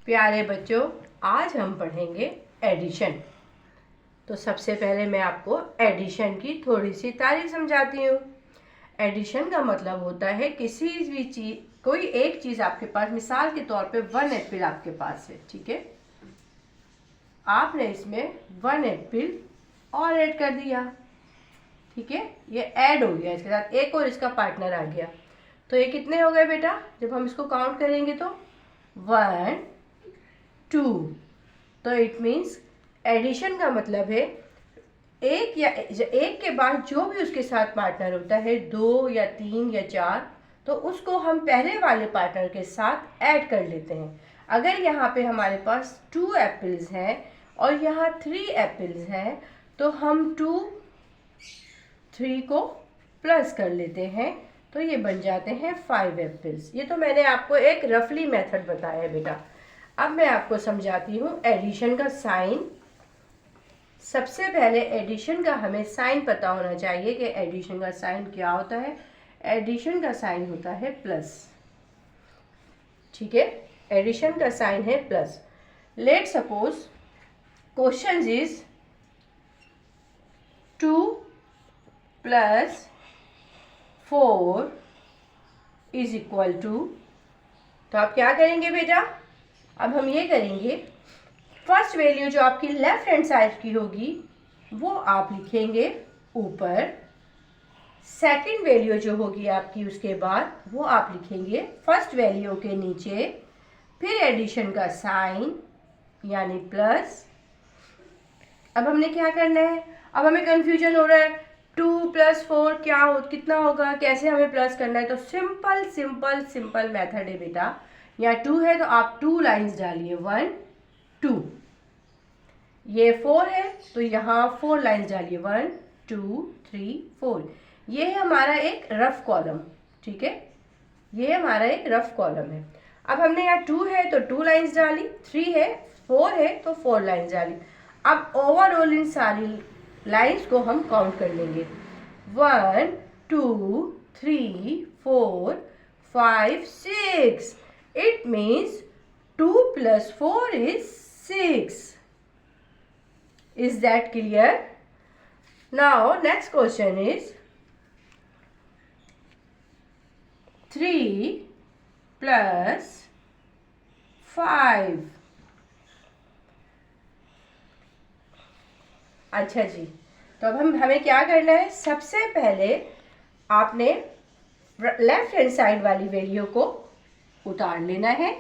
प्यारे बच्चों, आज हम पढ़ेंगे एडिशन। तो सबसे पहले मैं आपको एडिशन की थोड़ी सी तारीफ समझाती हूँ। एडिशन का मतलब होता है किसी भी चीज, कोई एक चीज आपके पास, मिसाल के तौर पे 1 एप्पल आपके पास है, ठीक है। आपने इसमें 1 एप्पल और ऐड कर दिया, ठीक है। ये ऐड हो गया, इसके साथ एक और इसका पार्टनर आ गया। तो ये कितने हो गए बेटा? जब हम इसको काउंट करेंगे तो 1 2। तो इट मीन्स एडिशन का मतलब है एक के बाद जो भी उसके साथ पार्टनर होता है, 2 या 3 या 4, तो उसको हम पहले वाले पार्टनर के साथ ऐड कर लेते हैं। अगर यहाँ पे हमारे पास 2 एप्पल्स हैं और यहाँ 3 एप्पल्स हैं, तो हम 3 को प्लस कर लेते हैं, तो ये बन जाते हैं 5 एप्पल्स। ये तो मैंने आपको एक रफली मेथड बताया है बेटा। अब मैं आपको समझाती हूँ एडिशन का साइन। सबसे पहले एडिशन का हमें साइन पता होना चाहिए कि एडिशन का साइन क्या होता है। एडिशन का साइन होता है प्लस, ठीक है। एडिशन का साइन है plus. Let suppose question is 2 + 4 is equal to, तो आप क्या करेंगे बेटा? अब हम ये करेंगे, फर्स्ट वैल्यू जो आपकी लेफ्ट हैंड साइड की होगी वो आप लिखेंगे ऊपर, सेकंड वैल्यू जो होगी आपकी उसके बाद वो आप लिखेंगे फर्स्ट वैल्यू के नीचे, फिर एडिशन का साइन यानी प्लस। अब हमने क्या करना है? अब हमें कंफ्यूजन हो रहा है 2 + 4 कितना होगा, कैसे हमें प्लस करना है। तो सिंपल सिंपल सिंपल मेथड है बेटा। यहाँ 2 है तो आप 2 लाइन्स डालिए, 1 2। ये 4 है तो यहाँ 4 लाइन्स डालिए, 1 2 3 4। ये है हमारा एक रफ कॉलम, ठीक है। ये हमारा एक रफ कॉलम है। अब हमने यहाँ 2 है तो 2 लाइन्स डाली, 3 है 4 है तो 4 लाइन्स डाली। अब ओवरऑल इन सारी लाइन्स को हम काउंट कर लेंगे, 1 2 3 4 5 6। It means 2 + 4 is 6. Is that clear? Now next question is 3 + 5. अच्छा जी, तो अब हमें क्या करना है? सबसे पहले आपने लेफ्ट हैंड साइड वाली वैल्यू को उतार लेना है,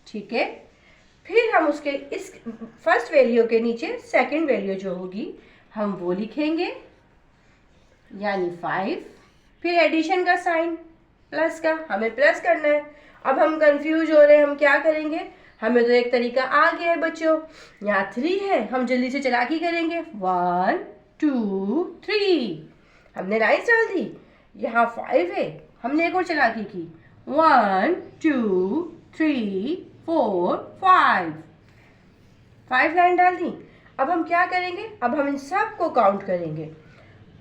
ठीक है। फिर हम उसके इस फर्स्ट वैल्यू के नीचे सेकंड वैल्यू जो होगी हम वो लिखेंगे, यानी 5। फिर एडिशन का साइन प्लस का, हमें प्लस करना है। अब हम कंफ्यूज हो रहे हैं, हम क्या करेंगे? हमें तो एक तरीका आ गया है बच्चों। यहाँ 3 है, हम जल्दी से चालाकी करेंगे, 1 2 3, हमने लाइन्स डाल दी। यहाँ 5 है, हमने एक और चालाकी की, 1 2 3 4 5, 5 लाइन डाल दी। अब हम क्या करेंगे? अब हम इन सब को काउंट करेंगे,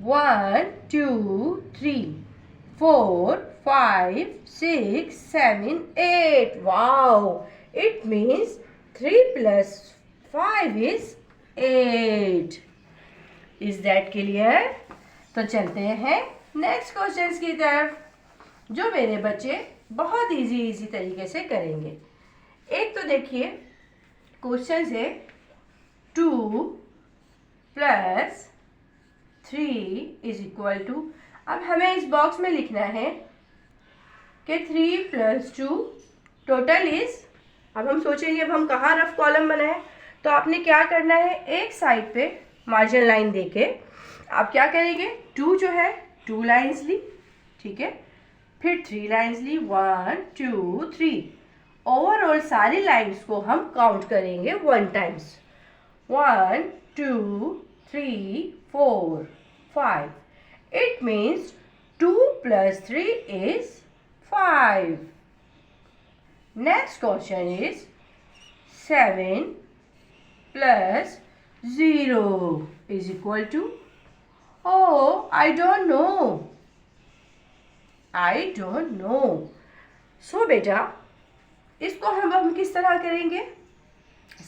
1 2 3 4 5 6 7 8। Wow, it means 3 + 5 is 8। Is that clear? तो चलते हैं नेक्स्ट क्वेश्चन की तरफ, जो मेरे बच्चे बहुत इजी तरीके से करेंगे। एक तो देखिए क्वेश्चन है 2 + 3 इज इक्वल टू, अब हमें इस बॉक्स में लिखना है कि 3 + 2 टोटल इज। अब हम सोचेंगे अब हम कहाँ रफ कॉलम बनाएं, तो आपने क्या करना है, एक साइड पे मार्जिन लाइन देके आप क्या करेंगे, 2 जो है 2 लाइन्स ली, ठीक है। फिर 3 लाइन्स ली, 1 2 3। ओवरऑल सारी लाइन्स को हम काउंट करेंगे 1 times, 1 2 3 4 5। It means 2 + 3 is 5. Next question is 7 + 0 is equal to, oh, I don't know. So बेटा इसको हम किस तरह करेंगे?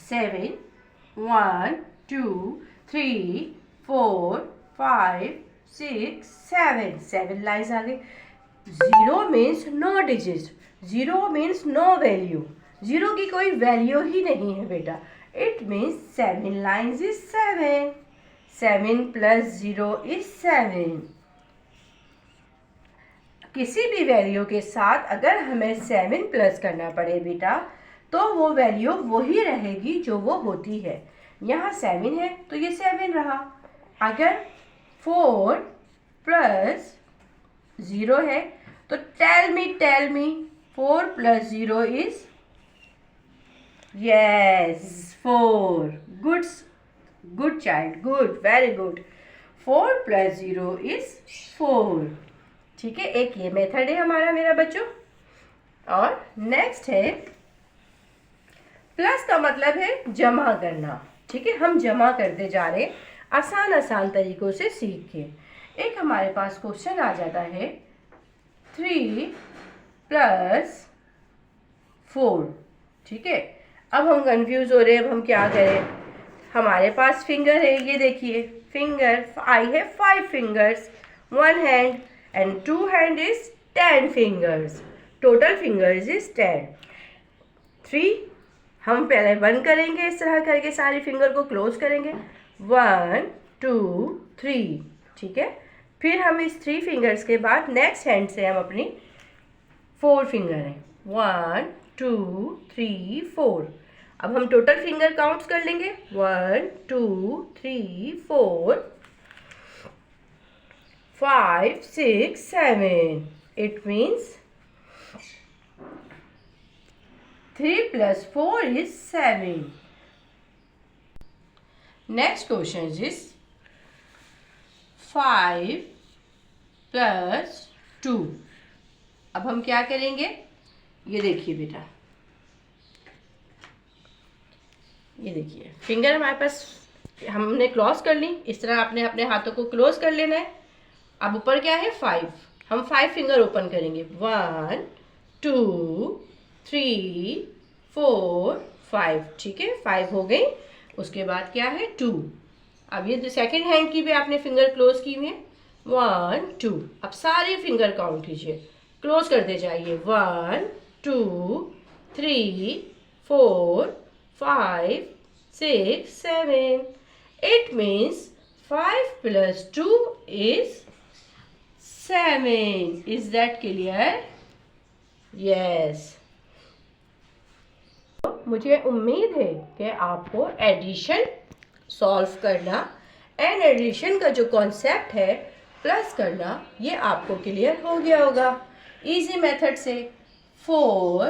7 1 2 3 4 5 6 7 7 लाइन्स आ गई। 0 means no digit, 0 means no value, 0 की कोई वैल्यू ही नहीं है बेटा। It means 7 lines is 7, 7 plus 0 is 7। किसी भी वैल्यू के साथ अगर हमें 7 प्लस करना पड़े बेटा, तो वो वैल्यू वही रहेगी जो वो होती है। यहाँ 7 है तो ये 7 रहा। अगर 4 प्लस 0 है तो tell me 4 plus 0 is yes 4। Good child, good, very good. 4 plus 0 is 4। ठीक है, एक ये मेथड है हमारा मेरा बच्चों। और नेक्स्ट है प्लस का मतलब है जमा करना। ठीक है, हम जमा करते जा रहे आसान तरीकों से सीख के। एक हमारे पास क्वेश्चन आ जाता है 3 प्लस 4। ठीक है, अब हम कंफ्यूज हो रहे हैं, अब हम क्या करें? हमारे पास फिंगर है, ये देखिए फिंगर, आई है 5 fingers, 1 hand and 2 hand is 10 fingers. Total fingers is 10. 3 हम पहले 1 करेंगे, इस तरह करके सारी फिंगर को क्लोज करेंगे, 1 2 3। ठीक है, फिर हम इस 3 फिंगर्स के बाद नेक्स्ट हैंड से हम अपनी 4 फिंगर हैं, 1 2 3 4। अब हम टोटल फिंगर काउंट्स कर लेंगे, 1 2 3 4 5 6 7। It means 3 plus 4 is 7. Next question is 5 plus 2। अब हम क्या करेंगे? ये देखिए बेटा, ये देखिए फिंगर हमारे पास हमने क्लोज कर ली। इस तरह आपने अपने हाथों को क्लोज कर लेना है। अब ऊपर क्या है? 5। हम 5 फिंगर ओपन करेंगे, 1 2 3 4 5। ठीक है, 5 हो गई। उसके बाद क्या है? 2। अब ये सेकेंड हैंड की भी आपने फिंगर क्लोज की हुई है, 1 2। अब सारी फिंगर काउंट कीजिए, क्लोज करते जाइए, 1 2 3 4 5 6 7। It means 5 plus 2 is 7. Is that clear? Yes. मुझे उम्मीद है कि आपको एडिशन सॉल्व करना एंड एडिशन का जो कॉन्सेप्ट है प्लस करना, ये आपको क्लियर हो गया होगा इजी मेथड से। 4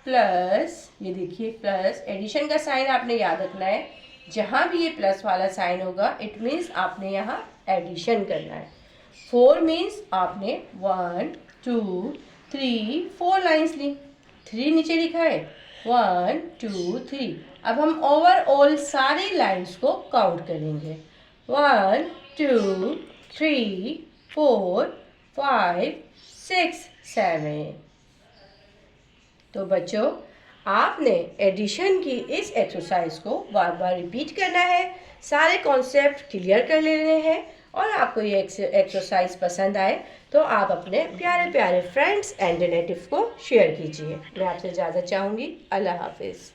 प्लस, ये देखिए प्लस, एडिशन का साइन आपने याद रखना है। जहाँ भी ये प्लस वाला साइन होगा इट मीन्स आपने यहाँ एडिशन करना है। 4 मीन्स आपने 1 2 3 4 लाइन्स ली, 3 नीचे लिखा है, 1 2 3। अब हम ओवरऑल सारी लाइन्स को काउंट करेंगे, 1 2 3 4 5 6 7। तो बच्चों, आपने एडिशन की इस एक्सरसाइज को बार बार रिपीट करना है, सारे कॉन्सेप्ट क्लियर कर लेने हैं। और आपको ये एक्सरसाइज पसंद आए तो आप अपने प्यारे प्यारे फ्रेंड्स एंड रिलेटिव को शेयर कीजिए। मैं आपसे इजाज़त चाहूँगी। अल्लाह हाफिज़।